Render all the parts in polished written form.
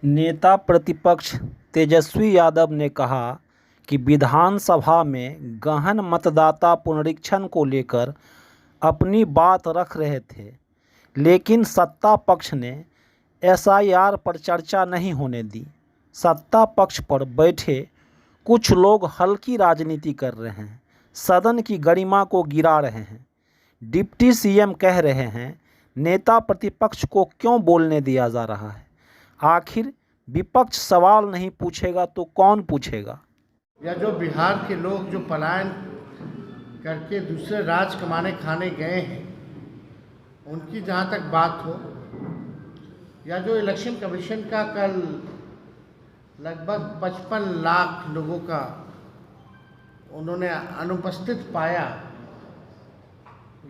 नेता प्रतिपक्ष तेजस्वी यादव ने कहा कि विधानसभा में गहन मतदाता पुनरीक्षण को लेकर अपनी बात रख रहे थे, लेकिन सत्ता पक्ष ने एसआईआर पर चर्चा नहीं होने दी। सत्ता पक्ष पर बैठे कुछ लोग हल्की राजनीति कर रहे हैं, सदन की गरिमा को गिरा रहे हैं। डिप्टी सीएम कह रहे हैं, नेता प्रतिपक्ष को क्यों बोलने दिया जा रहा है? आखिर विपक्ष सवाल नहीं पूछेगा तो कौन पूछेगा? या जो बिहार के लोग जो पलायन करके दूसरे राज्य कमाने खाने गए हैं, उनकी जहाँ तक बात हो, या जो इलेक्शन कमीशन का कल लगभग 55 लाख लोगों का उन्होंने अनुपस्थित पाया,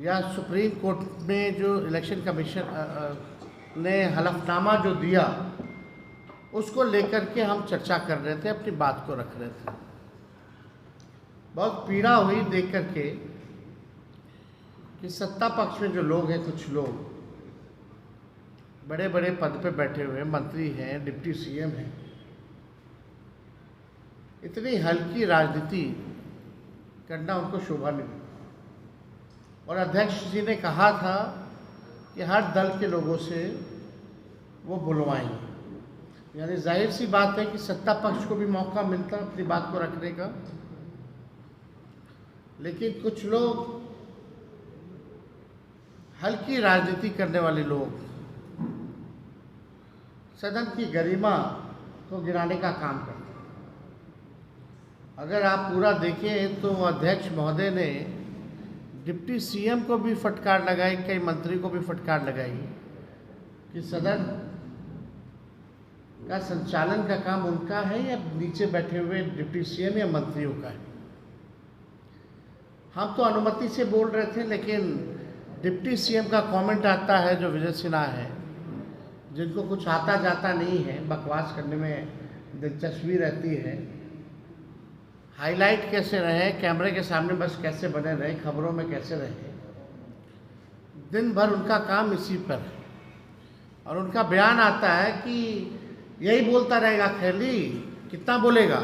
या सुप्रीम कोर्ट में जो इलेक्शन कमीशन ने हलफनामा जो दिया, उसको लेकर के हम चर्चा कर रहे थे, अपनी बात को रख रहे थे। बहुत पीड़ा हुई देख करके कि सत्ता पक्ष में जो लोग हैं, कुछ लोग बड़े बड़े पद पे बैठे हुए मंत्री हैं, डिप्टी सीएम हैं, इतनी हल्की राजनीति करना उनको शोभा नहीं। और अध्यक्ष जी ने कहा था कि हर दल के लोगों से वो बुलवाएंगे, यानी जाहिर सी बात है कि सत्ता पक्ष को भी मौका मिलता अपनी बात को रखने का। लेकिन कुछ लोग हल्की राजनीति करने वाले लोग सदन की गरिमा को गिराने का काम करते हैं। अगर आप पूरा देखें तो अध्यक्ष महोदय ने डिप्टी सीएम को भी फटकार लगाई, कई मंत्री को भी फटकार लगाई कि सदन का संचालन का काम उनका है या नीचे बैठे हुए डिप्टी सीएम या मंत्रियों का है। हम तो अनुमति से बोल रहे थे, लेकिन डिप्टी सीएम का कमेंट आता है जो विजय सिन्हा है, जिनको कुछ आता जाता नहीं है, बकवास करने में दिलचस्पी रहती है, हाईलाइट कैसे रहे, कैमरे के सामने बस कैसे बने रहे, खबरों में कैसे रहे, दिन भर उनका काम इसी पर है। और उनका बयान आता है कि यही बोलता रहेगा खैली, कितना बोलेगा,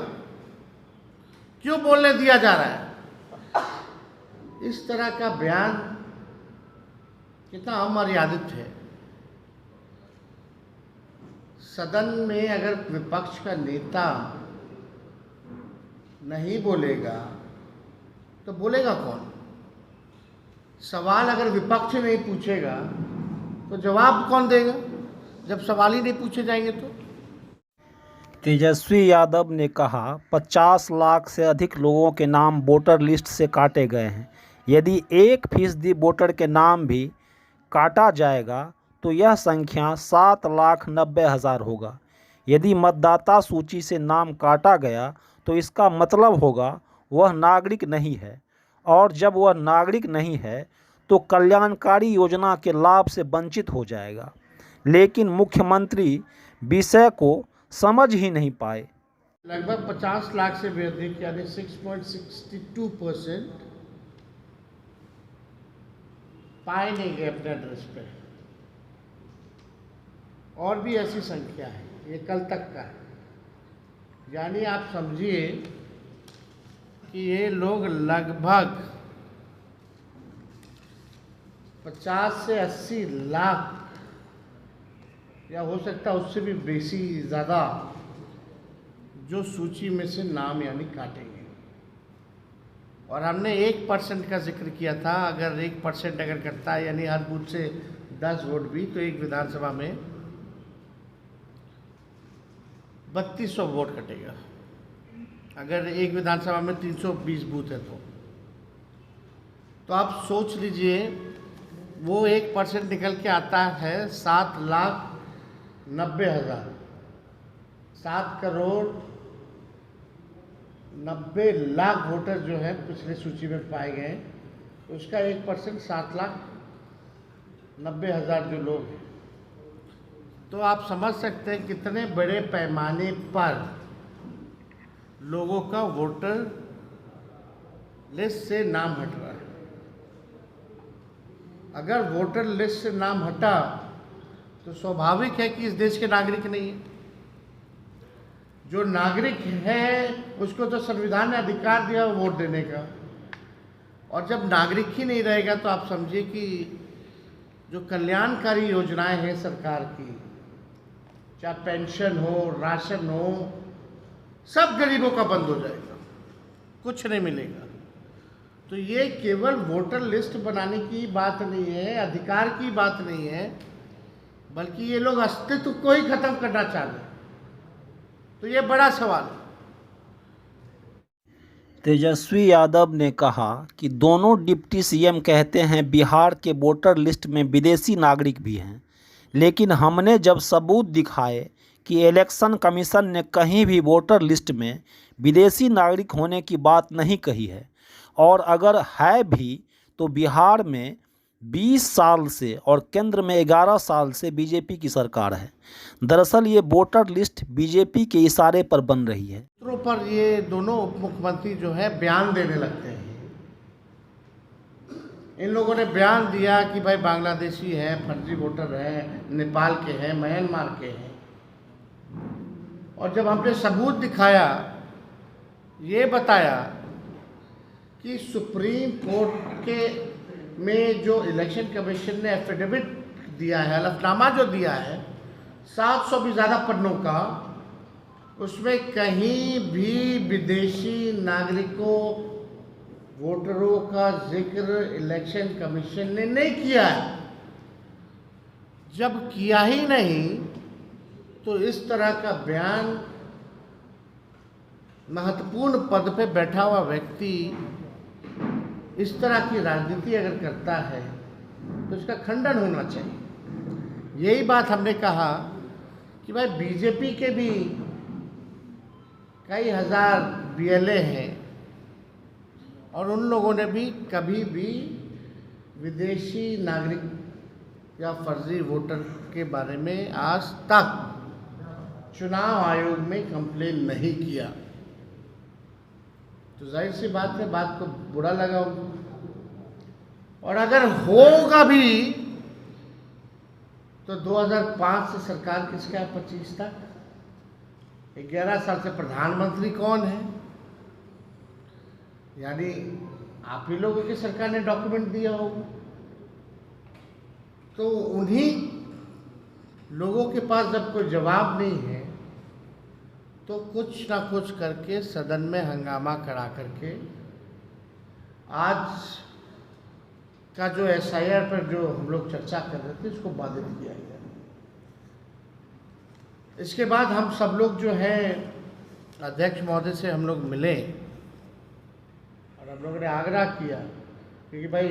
क्यों बोलने दिया जा रहा है। इस तरह का बयान कितना अमर्यादित है। सदन में अगर विपक्ष का नेता नहीं बोलेगा तो बोलेगा कौन? सवाल अगर विपक्ष नहीं पूछेगा तो जवाब कौन देगा, जब सवाल ही नहीं पूछे जाएंगे तो? तेजस्वी यादव ने कहा, 50 लाख से अधिक लोगों के नाम वोटर लिस्ट से काटे गए हैं। यदि 1% वोटर के नाम भी काटा जाएगा तो यह संख्या 7,90,000 होगा। यदि मतदाता सूची से नाम काटा गया तो इसका मतलब होगा वह नागरिक नहीं है, और जब वह नागरिक नहीं है तो कल्याणकारी योजना के लाभ से वंचित हो जाएगा। लेकिन मुख्यमंत्री विषय को समझ ही नहीं पाए। लगभग 50 लाख से भी अधिक, यानी 6.62% पाए नहीं गए अपने एड्रेस पे। और भी ऐसी संख्या है, ये कल तक का है। यानी आप समझिए कि ये लोग लगभग 50 से 80 लाख, या हो सकता है उससे भी बेसी ज़्यादा, जो सूची में से नाम यानी काटेंगे। और हमने 1% का जिक्र किया था। अगर 1% अगर करता है, यानी हर बूथ से 10 वोट भी, तो एक विधानसभा में 3200 वोट कटेगा। अगर एक विधानसभा में 320 बूथ है तो आप सोच लीजिए, वो 1% निकल के आता है 7,90,000। 7,90,00,000 वोटर जो है पिछले सूची में पाए गए, उसका 1% 7,90,000 जो लोग हैं, तो आप समझ सकते हैं कितने बड़े पैमाने पर लोगों का वोटर लिस्ट से नाम हट रहा है। अगर वोटर लिस्ट से नाम हटा तो स्वाभाविक है कि इस देश के नागरिक नहीं है। जो नागरिक है उसको तो संविधान ने अधिकार दिया वोट देने का, और जब नागरिक ही नहीं रहेगा तो आप समझिए कि जो कल्याणकारी योजनाएं हैं सरकार की, चाहे पेंशन हो, राशन हो, सब गरीबों का बंद हो जाएगा, कुछ नहीं मिलेगा। तो ये केवल वोटर लिस्ट बनाने की बात नहीं है, अधिकार की बात नहीं है, बल्कि ये लोग अस्तित्व को ही खत्म करना चाह रहे हैं। तो ये बड़ा सवाल है। तेजस्वी यादव ने कहा कि दोनों डिप्टी सीएम कहते हैं बिहार के वोटर लिस्ट में विदेशी नागरिक भी हैं, लेकिन हमने जब सबूत दिखाए कि इलेक्शन कमीशन ने कहीं भी वोटर लिस्ट में विदेशी नागरिक होने की बात नहीं कही है, और अगर है भी तो बिहार में 20 साल से और केंद्र में 11 साल से बीजेपी की सरकार है। दरअसल ये वोटर लिस्ट बीजेपी के इशारे पर बन रही है। सूत्रों पर ये दोनों उप मुख्यमंत्री जो है बयान देने लगते हैं। इन लोगों ने बयान दिया कि भाई बांग्लादेशी हैं, फर्जी वोटर हैं, नेपाल के हैं, म्यांमार के हैं, और जब हमने सबूत दिखाया, ये बताया कि सुप्रीम कोर्ट के में जो इलेक्शन कमीशन ने एफिडेविट दिया है, हलफनामा जो दिया है 700 भी ज़्यादा पन्नों का, उसमें कहीं भी विदेशी नागरिकों वोटरों का जिक्र इलेक्शन कमीशन ने नहीं किया है। जब किया ही नहीं तो इस तरह का बयान महत्वपूर्ण पद पे बैठा हुआ व्यक्ति इस तरह की राजनीति अगर करता है तो इसका खंडन होना चाहिए। यही बात हमने कहा कि भाई बीजेपी के भी कई हजार बीएलए हैं, और उन लोगों ने भी कभी भी विदेशी नागरिक या फर्जी वोटर के बारे में आज तक चुनाव आयोग में कंप्लेन नहीं किया। तो जाहिर सी बात है, बात को बुरा लगा उनको। और अगर होगा भी तो 2005 से सरकार किसका है 25 तक, 11 साल से प्रधानमंत्री कौन है? यानी आप ही लोगों की सरकार ने डॉक्यूमेंट दिया होगा। तो उन्हीं लोगों के पास जब कोई जवाब नहीं है तो कुछ ना कुछ करके सदन में हंगामा करा करके आज का जो एसआईआर पर जो हम लोग चर्चा कर रहे थे उसको बाधित किया गया। इसके बाद हम सब लोग जो है अध्यक्ष महोदय से हम लोग मिले और हम लोगों ने आग्रह किया, क्योंकि भाई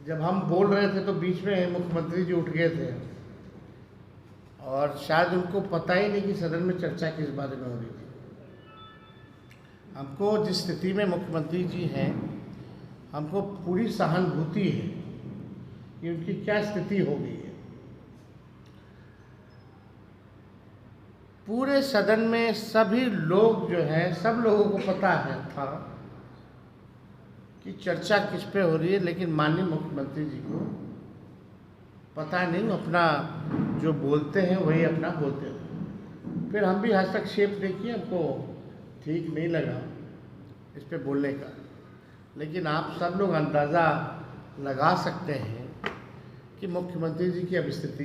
जब हम बोल रहे थे तो बीच में मुख्यमंत्री जी उठ गए थे और शायद उनको पता ही नहीं कि सदन में चर्चा किस बारे में हो रही थी। हमको जिस स्थिति में मुख्यमंत्री जी हैं, हमको पूरी सहानुभूति है कि उनकी क्या स्थिति हो गई है। पूरे सदन में सभी लोग जो हैं, सब लोगों को पता है था कि चर्चा किस पे हो रही है, लेकिन माननीय मुख्यमंत्री जी को पता नहीं, अपना जो बोलते हैं वही अपना बोलते हैं। फिर हम भी हस्तक्षेप देखिए, हमको ठीक नहीं लगा इस पे बोलने का, लेकिन आप सब लोग अंदाज़ा लगा सकते हैं कि मुख्यमंत्री जी की अब स्थिति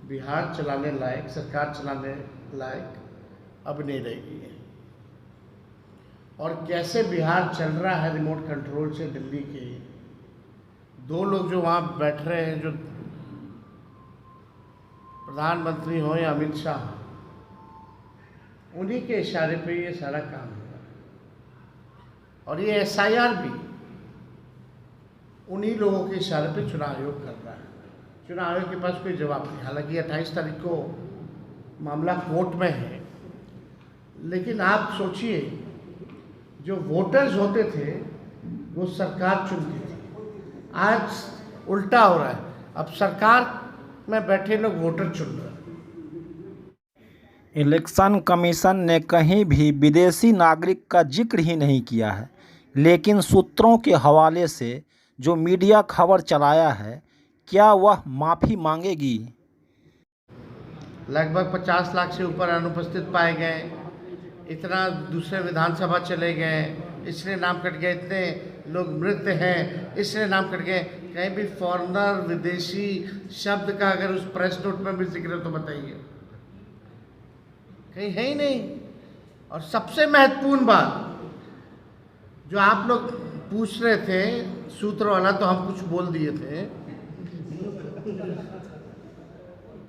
बिहार चलाने लायक, सरकार चलाने लायक अब नहीं रह गई है। और कैसे बिहार चल रहा है रिमोट कंट्रोल से दिल्ली के दो लोग जो वहाँ बैठ रहे हैं, जो प्रधानमंत्री हो या अमित शाह, उन्हीं के इशारे पे ये सारा काम हो रहा है। और ये एसआईआर भी उन्हीं लोगों के इशारे पे चुनाव आयोग कर रहा है। चुनाव आयोग के पास कोई जवाब नहीं। हालांकि 28 तारीख को मामला कोर्ट में है, लेकिन आप सोचिए, जो वोटर्स होते थे वो सरकार चुनती थी। आज उल्टा हो रहा है, अब सरकार में बैठे लोग वोटर चुन रहे हैं। इलेक्शन कमीशन ने कहीं भी विदेशी नागरिक का जिक्र ही नहीं किया है, लेकिन सूत्रों के हवाले से जो मीडिया खबर चलाया है, क्या वह माफ़ी मांगेगी? लगभग 50 लाख से ऊपर अनुपस्थित पाए गए, इतना दूसरे विधानसभा चले गए, इसलिए नाम कट गए, इतने लोग मृत हैं इसलिए नाम कट गए। कहीं भी फॉरेनर विदेशी शब्द का अगर उस प्रेस नोट में भी जिक्र है तो बताइए, कहीं है ही नहीं। और सबसे महत्वपूर्ण बात जो आप लोग पूछ रहे थे सूत्र वाला, तो हम कुछ बोल दिए थे,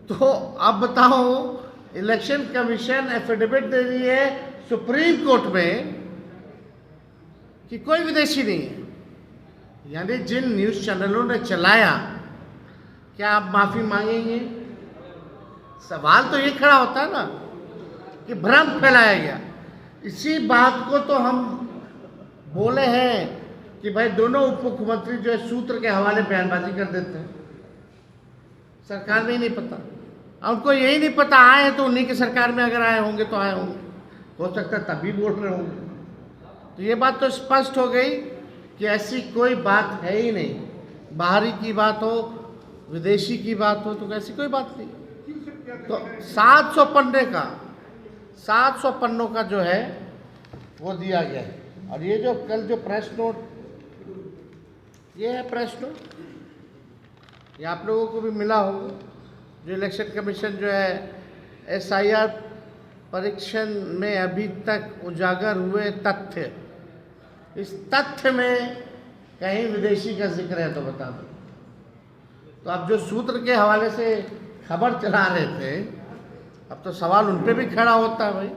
तो अब बताओ, इलेक्शन कमीशन एफिडेविट दे रही है सुप्रीम कोर्ट में कि कोई विदेशी नहीं है। यानी जिन न्यूज़ चैनलों ने चलाया, क्या आप माफ़ी मांगेंगे? सवाल तो ये खड़ा होता है ना कि भ्रम फैलाया गया। इसी बात को तो हम बोले हैं कि भाई दोनों उप मुख्यमंत्री जो है सूत्र के हवाले बयानबाजी कर देते हैं, सरकार में ही नहीं पता। उनको यही नहीं पता, आए हैं तो उन्हीं की सरकार में अगर आए होंगे तो आए होंगे, हो सकता है तभी बोल रहे होंगे। तो ये बात तो स्पष्ट हो गई कि ऐसी कोई बात है ही नहीं। बाहरी की बात हो, विदेशी की बात हो, तो ऐसी कोई बात नहीं। तो 700 पन्नों का जो है वो दिया गया है। और ये जो कल जो प्रेस नोट, ये है प्रेस नोट, ये आप लोगों को भी मिला होगा, जो इलेक्शन कमीशन जो है SIR परीक्षण में अभी तक उजागर हुए तथ्य, इस तथ्य में कहीं विदेशी का जिक्र है तो बता दो। तो अब जो सूत्र के हवाले से खबर चला रहे थे, अब तो सवाल उन पे भी खड़ा होता है भाई।